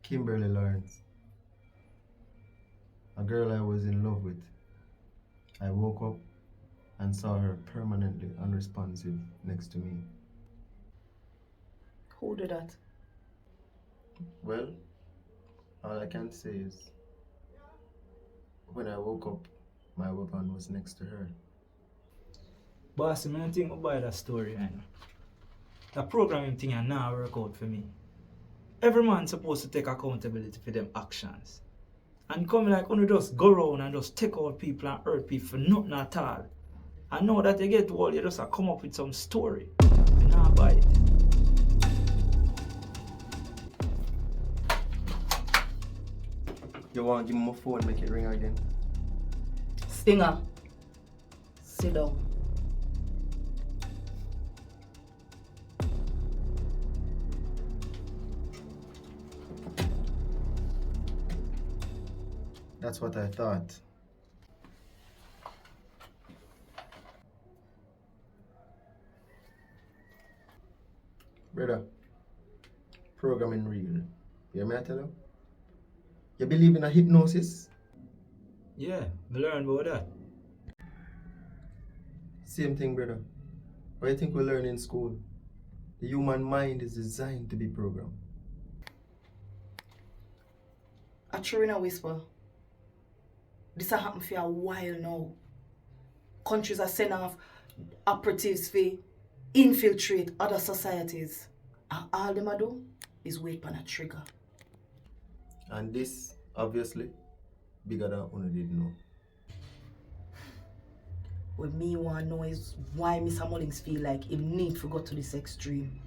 Kimberly Lawrence, a girl I was in love with. I woke up and saw her permanently unresponsive next to me. Who did that? Well, all I can say is when I woke up, my weapon was next to her. Boss, I don't think about that story, you know. The programming thing and now work out for me. Every man supposed to take accountability for them actions. And come like when you just go around and just take out people and hurt people for nothing at all. I know that you get old, you just come up with some story. You know buy it. You want to give me my phone, make it ring again? Stinger, sit down. That's what I thought. Brother, programming real. You hear me I tell you? You believe in a hypnosis? Yeah, we learn about that. Same thing, brother. What do you think we learn in school? The human mind is designed to be programmed. A true in a whisper. This has happened for a while now. Countries are sending off operatives to infiltrate other societies. And all them do is wait for a trigger. And this, obviously, bigger than one did know. What me want to know is why Mr. Mullings feel like he need to go to this extreme.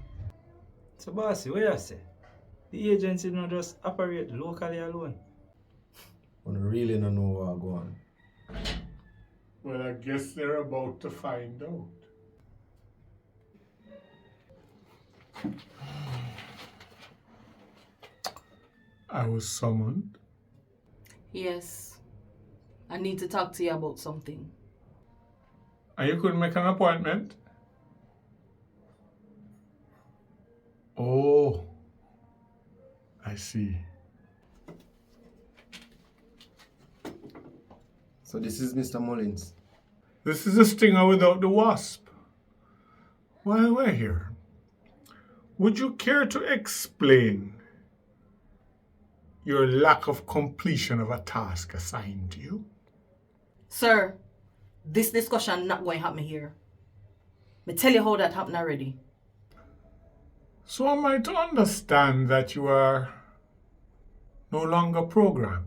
So bossy, what you say? The agency not just operate locally alone. One really don't know what go on. Well, I guess they're about to find out. I was summoned. Yes. I need to talk to you about something. And you couldn't make an appointment? Oh, I see. So this is Mr. Mullins. This is a stinger without the wasp. While we're here, would you care to explain your lack of completion of a task assigned to you? Sir, this discussion not going to happen here. Me tell you how that happened already. So am I to understand that you are no longer programmed?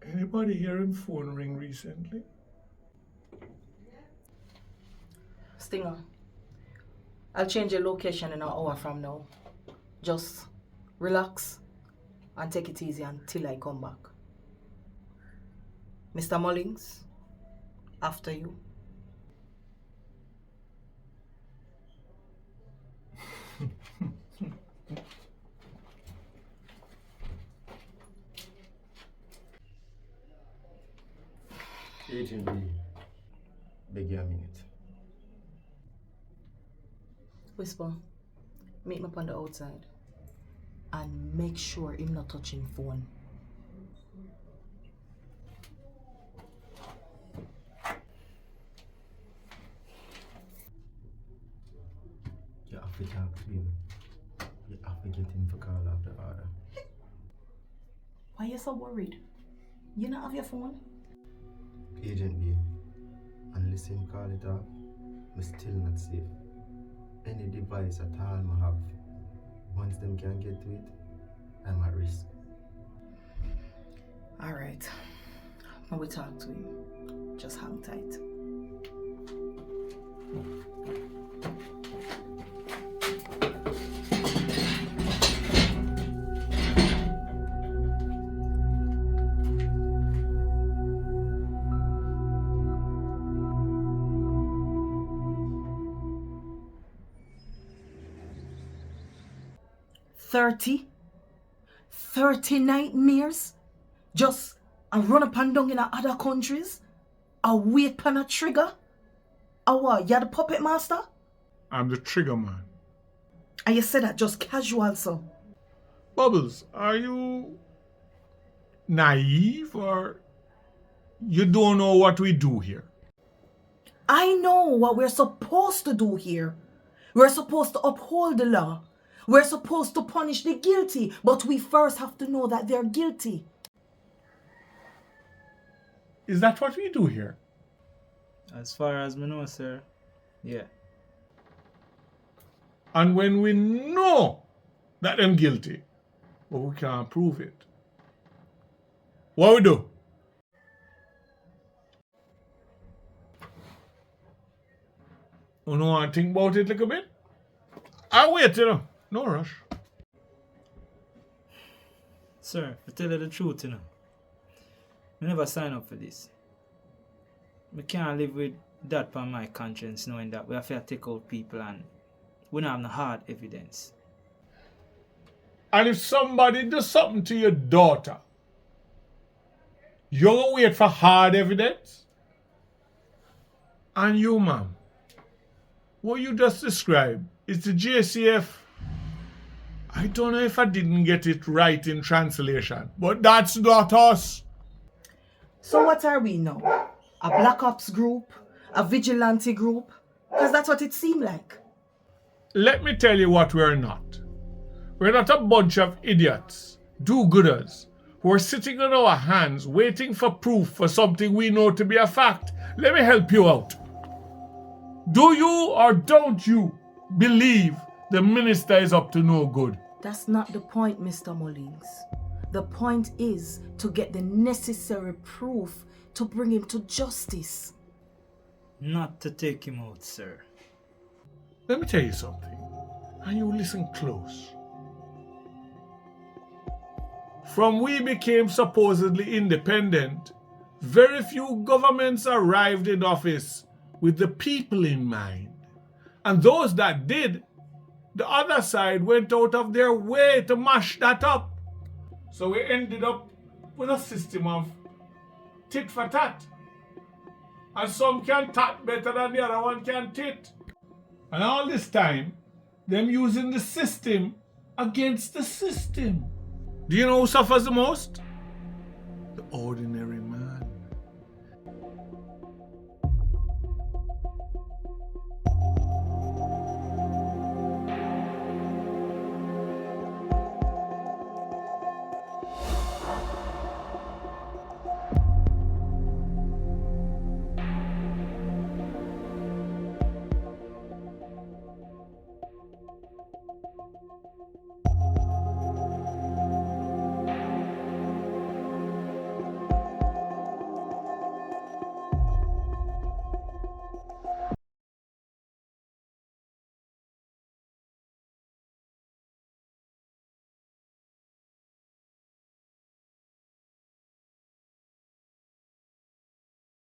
Anybody hearing phone ring recently? Stinger, I'll change your location in an hour from now. Just relax and take it easy until I come back. Mr. Mullings, after you. Agent B, beg you a minute. Whisper, meet me up on the outside and make sure him not touching phone. You have to talk to him. You have to get him to call off the order. Why you so worried? You not have your phone? Agent B, unless him call it off, I'm still not safe. Any device at all I have, once them can get to it, I'm at risk. Alright. When we talk to him, just hang tight. Thirty nightmares? Just a run up and down in other countries? A wait pan a trigger? A what? You the puppet master? I'm the trigger man. And you said that just casual, so. Bubbles, are you naive or you don't know what we do here? I know what we're supposed to do here. We're supposed to uphold the law. We're supposed to punish the guilty, but we first have to know that they're guilty. Is that what we do here? As far as me know, sir, yeah. And when we know that them guilty, but we can't prove it, what we do? You know want to think about it a little bit? I'll wait, no rush. Sir, to tell you the truth, I never sign up for this. I can't live with that on my conscience knowing that we have to take out people and we don't have no hard evidence. And if somebody does something to your daughter, you're going to wait for hard evidence? And you, ma'am, what you just described is the JCF. I don't know if I didn't get it right in translation, but that's not us. So what are we now? A Black Ops group? A vigilante group? Because that's what it seemed like. Let me tell you what we're not. We're not a bunch of idiots, do-gooders, who are sitting on our hands waiting for proof for something we know to be a fact. Let me help you out. Do you or don't you believe the minister is up to no good? That's not the point, Mr. Mullings. The point is to get the necessary proof to bring him to justice. Not to take him out, sir. Let me tell you something, and you listen close. From we became supposedly independent, very few governments arrived in office with the people in mind. And those that did, the other side went out of their way to mash that up. So we ended up with a system of tit for tat. And some can tat better than the other one can tit. And all this time, them using the system against the system. Do you know who suffers the most? The ordinary man.